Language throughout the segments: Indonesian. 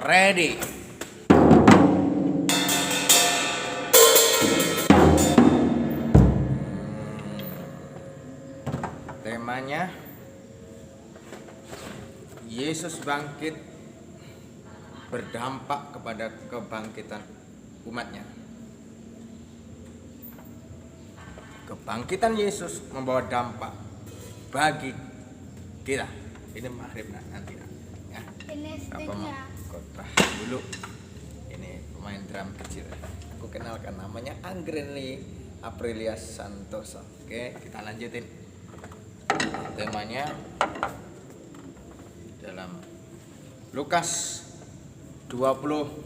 ready. Temanya Yesus bangkit berdampak kepada kebangkitan umatnya. Kebangkitan Yesus membawa dampak bagi kita. Ini maghrib nanti ya. Ini Apa mau sticknya. khotbah dulu. Ini pemain drum kecil. Aku kenalkan, namanya Anggreni Aprilia Santoso. Oke, kita lanjutin. Temanya dalam Lukas 24,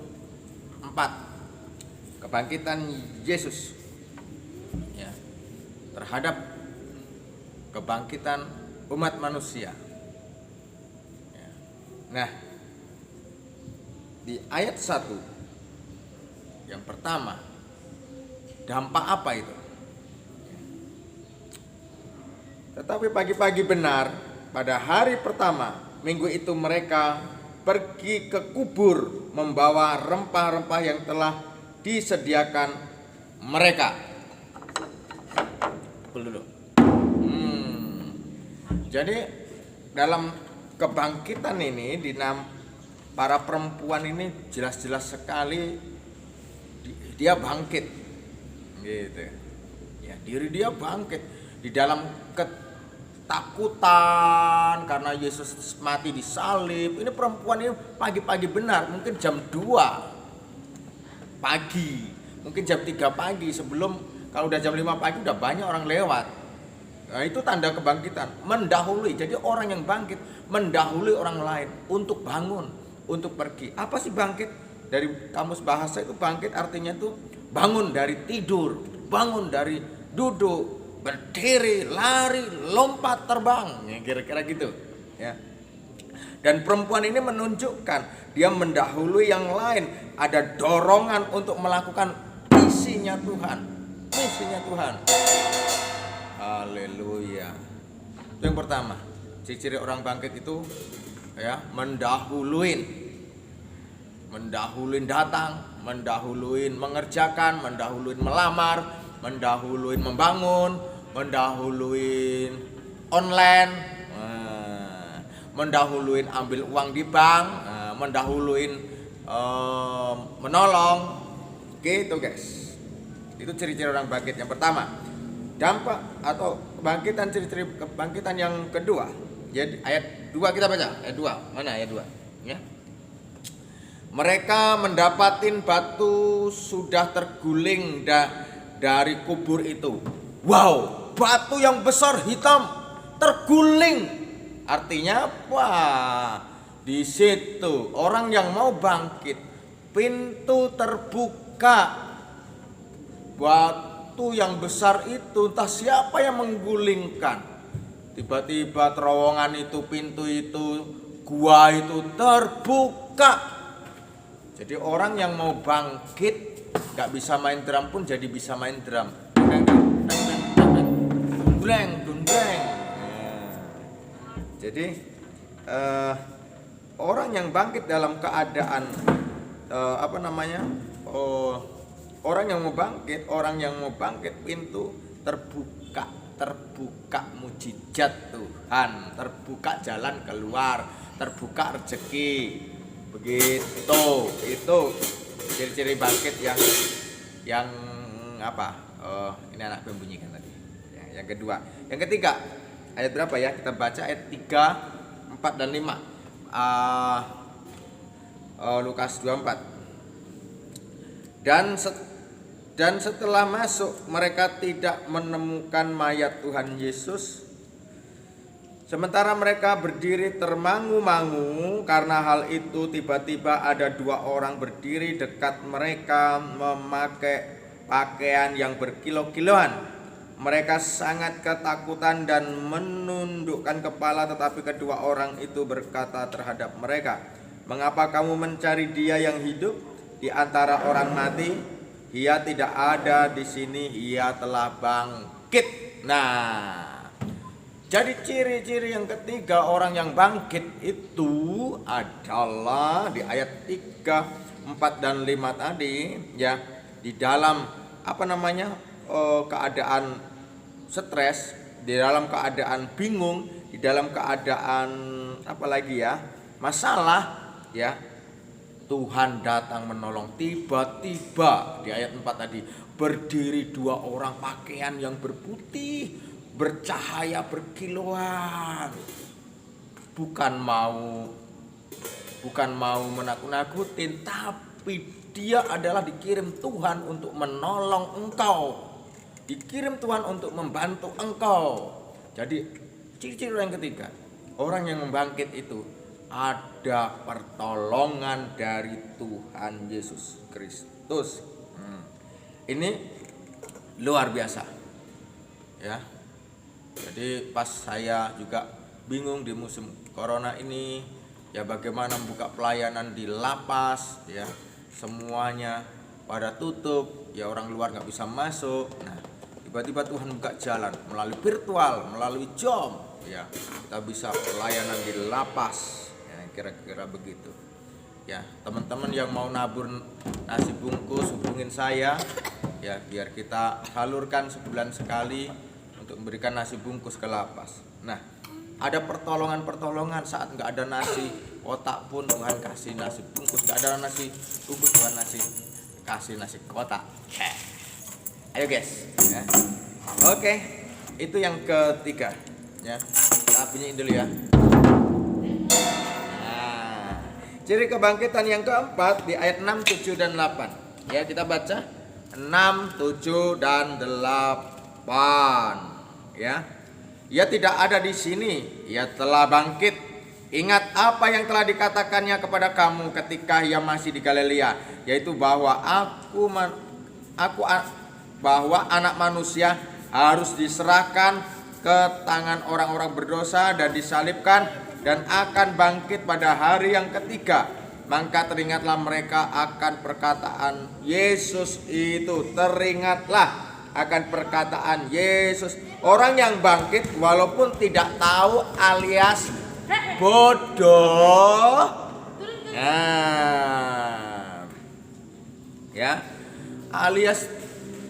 kebangkitan Yesus ya, terhadap kebangkitan umat manusia ya. Nah, di ayat 1 yang pertama, dampak apa itu? Tetapi pagi-pagi benar, pada hari pertama minggu itu mereka pergi ke kubur membawa rempah-rempah yang telah disediakan mereka. Dulu. Jadi dalam kebangkitan ini, para perempuan ini jelas-jelas sekali dia bangkit, gitu. Ya, diri dia bangkit di dalam ketakutan karena Yesus mati disalib. Ini perempuan ini pagi-pagi benar, mungkin jam 2 pagi, mungkin jam 3 pagi, sebelum, kalau udah jam 5 pagi udah banyak orang lewat. Nah, itu tanda kebangkitan, mendahului. Jadi orang yang bangkit mendahului orang lain untuk bangun, untuk pergi. Apa sih bangkit? Dari kamus bahasa itu bangkit artinya itu bangun dari tidur, bangun dari duduk, berdiri, lari, lompat, terbang, ya, kira-kira gitu ya. Dan perempuan ini menunjukkan dia mendahului yang lain, ada dorongan untuk melakukan misinya Tuhan. Haleluya. Itu yang pertama, ciri-ciri orang bangkit itu ya, mendahuluin datang, mendahuluin mengerjakan, mendahuluin melamar, mendahuluin membangun, mendahuluin online, mendahuluin ambil uang di bank, mendahuluin menolong, gitu guys. Itu ciri-ciri orang bangkit yang pertama. Dampak atau kebangkitan, ciri-ciri kebangkitan yang kedua. Jadi ayat 2 kita baca, ayat 2. Mana ayat 2? Ya. Mereka mendapatin batu sudah terguling dari kubur itu. Wow, batu yang besar hitam terguling. Artinya apa? Di situ orang yang mau bangkit, pintu terbuka. Batu yang besar itu entah siapa yang menggulingkan. Tiba-tiba terowongan itu, pintu itu, gua itu terbuka. Jadi orang yang mau bangkit gak bisa main drum pun jadi bisa main drum. Dunbreng. Jadi orang yang bangkit dalam keadaan orang yang mau bangkit pintu terbuka mujizat Tuhan, terbuka jalan keluar, terbuka rezeki. Begitu. Itu ciri-ciri bangkit yang apa? Ini anak membunyikan tadi. Ya, yang kedua, yang ketiga, ayat berapa ya? Kita baca ayat 3, 4 dan 5. Lukas 24. Dan setelah masuk, mereka tidak menemukan mayat Tuhan Yesus. Sementara mereka berdiri termangu-mangu karena hal itu, tiba-tiba ada 2 orang berdiri dekat mereka memakai pakaian yang berkilau-kilauan. Mereka sangat ketakutan dan menundukkan kepala, tetapi kedua orang itu berkata terhadap mereka, "Mengapa kamu mencari Dia yang hidup di antara orang mati? Ia tidak ada di sini, ia telah bangkit." Nah, Jadi ciri-ciri yang ketiga orang yang bangkit itu adalah di ayat 3, 4 dan 5 tadi ya, di dalam keadaan stres, di dalam keadaan bingung, di dalam keadaan masalah ya, Tuhan datang menolong. Tiba-tiba di ayat 4 tadi berdiri 2 orang pakaian yang berputih, bercahaya berkilauan. Bukan mau menakut-nakutin, tapi dia adalah dikirim Tuhan untuk menolong engkau, dikirim Tuhan untuk membantu engkau. Jadi ciri-ciri yang ketiga, orang yang membangkit itu ada pertolongan dari Tuhan Yesus Kristus. Ini luar biasa ya. Jadi pas saya juga bingung di musim corona ini ya, bagaimana membuka pelayanan di lapas ya, semuanya pada tutup ya, orang luar nggak bisa masuk. Nah, tiba-tiba Tuhan buka jalan melalui virtual, melalui Zoom ya, kita bisa pelayanan di lapas ya, kira-kira begitu ya. Teman-teman yang mau nabur nasi bungkus hubungin saya ya, biar kita salurkan sebulan sekali untuk memberikan nasi bungkus ke lapas. Nah, ada pertolongan saat nggak ada nasi kotak pun Tuhan kasih nasi bungkus, nggak ada nasi bungkus Tuhan kasih nasi kotak. Ayo guys ya. Oke, itu yang ketiga ya. Kita bunyiin dulu ya. Nah, ciri kebangkitan yang keempat di ayat 6, 7 dan 8 ya, kita baca 6, 7 dan 8 ya. Ia tidak ada di sini, ia telah bangkit. Ingat apa yang telah dikatakannya kepada kamu ketika ia masih di Galilea, yaitu bahwa bahwa anak manusia harus diserahkan ke tangan orang-orang berdosa dan disalibkan dan akan bangkit pada hari yang ketiga. Maka teringatlah mereka akan perkataan Yesus itu. Teringatlah akan perkataan Yesus. Orang yang bangkit walaupun tidak tahu alias bodoh. Nah, ya, alias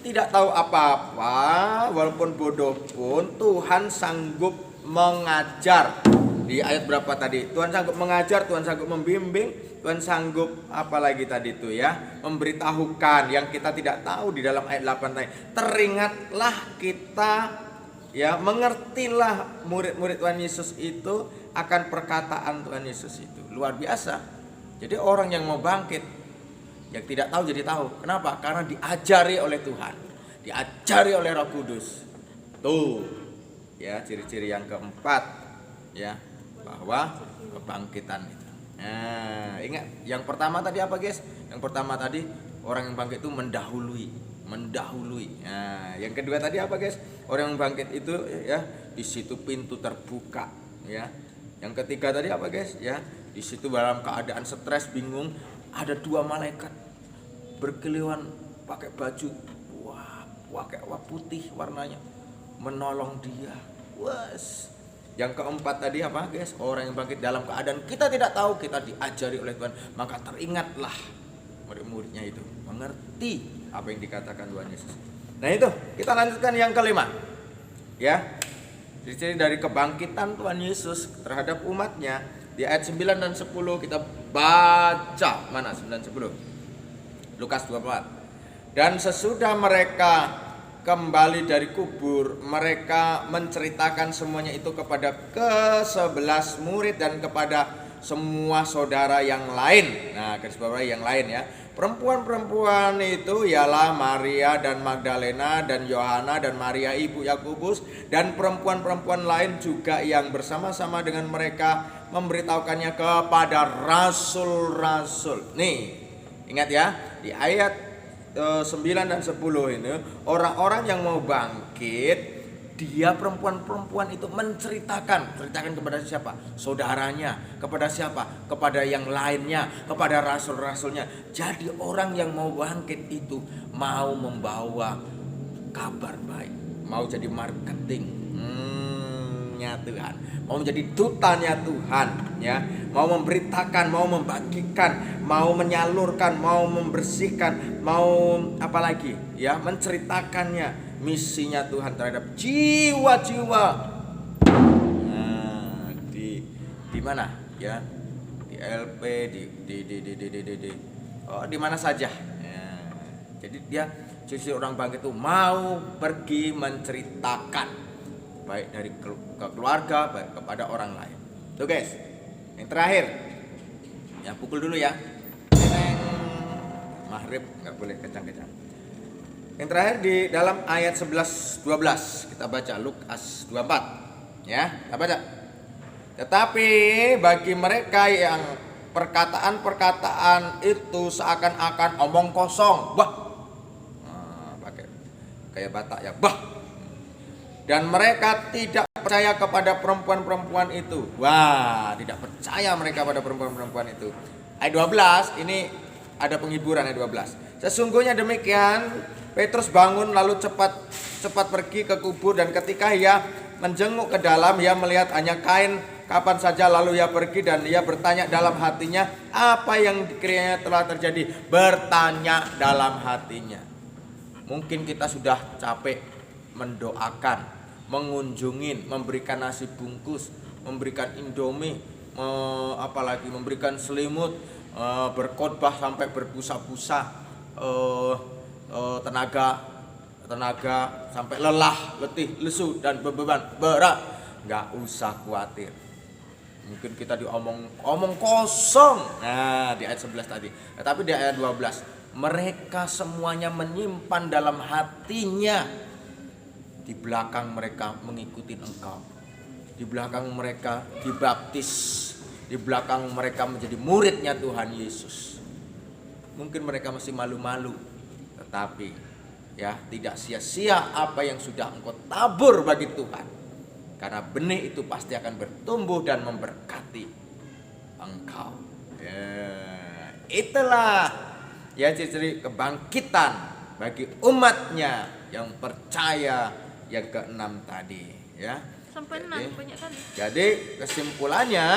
tidak tahu apa-apa, walaupun bodoh pun Tuhan sanggup mengajar. Di ayat berapa tadi? Tuhan sanggup mengajar, Tuhan sanggup membimbing, Tuhan sanggup apalagi tadi itu ya, memberitahukan yang kita tidak tahu. Di dalam ayat 8 tadi, teringatlah kita ya, mengertilah murid-murid Tuhan Yesus itu akan perkataan Tuhan Yesus itu. Luar biasa. Jadi orang yang mau bangkit, yang tidak tahu jadi tahu. Kenapa? Karena diajari oleh Tuhan, diajari oleh Roh Kudus. Tuh ya, ciri-ciri yang keempat ya, bahwa kebangkitan itu. Nah, ingat yang pertama tadi apa guys? Yang pertama tadi orang yang bangkit itu mendahului. Nah, yang kedua tadi apa guys? Orang yang bangkit itu ya, di situ pintu terbuka ya. Yang ketiga tadi apa guys? Ya, di situ dalam keadaan stres, bingung, ada 2 malaikat berkeliaran pakai baju pakai putih warnanya menolong dia. Was. Yang keempat tadi apa guys? Orang yang bangkit dalam keadaan kita tidak tahu, kita diajari oleh Tuhan, maka teringatlah murid-muridnya itu mengerti apa yang dikatakan Tuhan Yesus. Nah itu, kita lanjutkan yang kelima ya, ciri dari kebangkitan Tuhan Yesus terhadap umatnya. Di ayat 9 dan 10 kita baca, mana 9 dan 10? Lukas 24. Dan sesudah mereka kembali dari kubur, mereka menceritakan semuanya itu kepada ke-11 murid dan kepada semua saudara yang lain. Nah, garis bawah yang lain ya. Perempuan-perempuan itu ialah Maria dan Magdalena dan Yohana dan Maria ibu Yakobus dan perempuan-perempuan lain juga yang bersama-sama dengan mereka memberitahukannya kepada rasul-rasul. Nih, ingat ya, di ayat 9 dan 10 ini orang-orang yang mau bangkit, dia perempuan-perempuan itu menceritakan kepada siapa? Saudaranya, kepada siapa? Kepada yang lainnya, kepada rasul-rasulnya. Jadi orang yang mau bangkit itu mau membawa kabar baik, mau jadi marketing. temannya Tuhan, mau menjadi dutanya Tuhan, ya, mau memberitakan, mau membagikan, mau menyalurkan, mau membersihkan, mau apalagi, ya, menceritakannya misinya Tuhan terhadap jiwa-jiwa. Nah, di mana, ya, di LP, di mana saja. Ya. Jadi dia sisi orang bangkit itu mau pergi menceritakan, baik dari keluarga, baik kepada orang lain. Tuh guys, yang terakhir, ya pukul dulu ya. Maghrib nggak boleh kencang-kencang. Yang terakhir di dalam ayat 11-12 kita baca Lukas 24, ya, kita baca. Tetapi bagi mereka yang perkataan-perkataan itu seakan-akan omong kosong, pakai kayak Batak ya, dan mereka tidak percaya kepada perempuan-perempuan itu. Tidak percaya mereka pada perempuan-perempuan itu. Ayat 12 ini ada penghiburan. Ayat 12. Sesungguhnya demikian, Petrus bangun lalu cepat pergi ke kubur, dan ketika ia menjenguk ke dalam, ia melihat hanya kain kapan saja, lalu ia pergi dan ia bertanya dalam hatinya apa yang dikiranya telah terjadi. Bertanya dalam hatinya. Mungkin kita sudah capek mendoakan, mengunjungin, memberikan nasi bungkus, memberikan indomie, apalagi memberikan selimut, berkhotbah sampai berbusa-busa, tenaga sampai lelah, letih, lesu dan beban berat. Nggak usah khawatir. Mungkin kita omong kosong. Nah, di ayat 11 tadi. Tetapi di ayat 12, mereka semuanya menyimpan dalam hatinya. Di belakang mereka mengikuti Engkau. Di belakang mereka dibaptis. Di belakang mereka menjadi muridnya Tuhan Yesus. Mungkin mereka masih malu-malu, tetapi ya, tidak sia-sia apa yang sudah Engkau tabur bagi Tuhan. Karena benih itu pasti akan bertumbuh dan memberkati engkau. Ya, itulah ya ciri-ciri kebangkitan bagi umatnya yang percaya yang keenam tadi. Ya. Sampai 6 banyak kali. Jadi kesimpulannya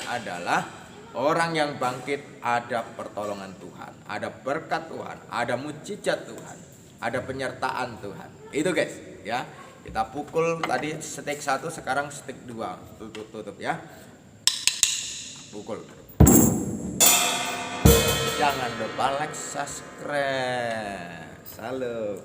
adalah orang yang bangkit ada pertolongan Tuhan, ada berkat Tuhan, ada mujizat Tuhan, ada penyertaan Tuhan. Itu guys, ya. Kita pukul tadi stick 1, sekarang stick 2. Tutup ya. Pukul. Jangan lupa like, subscribe. Salam.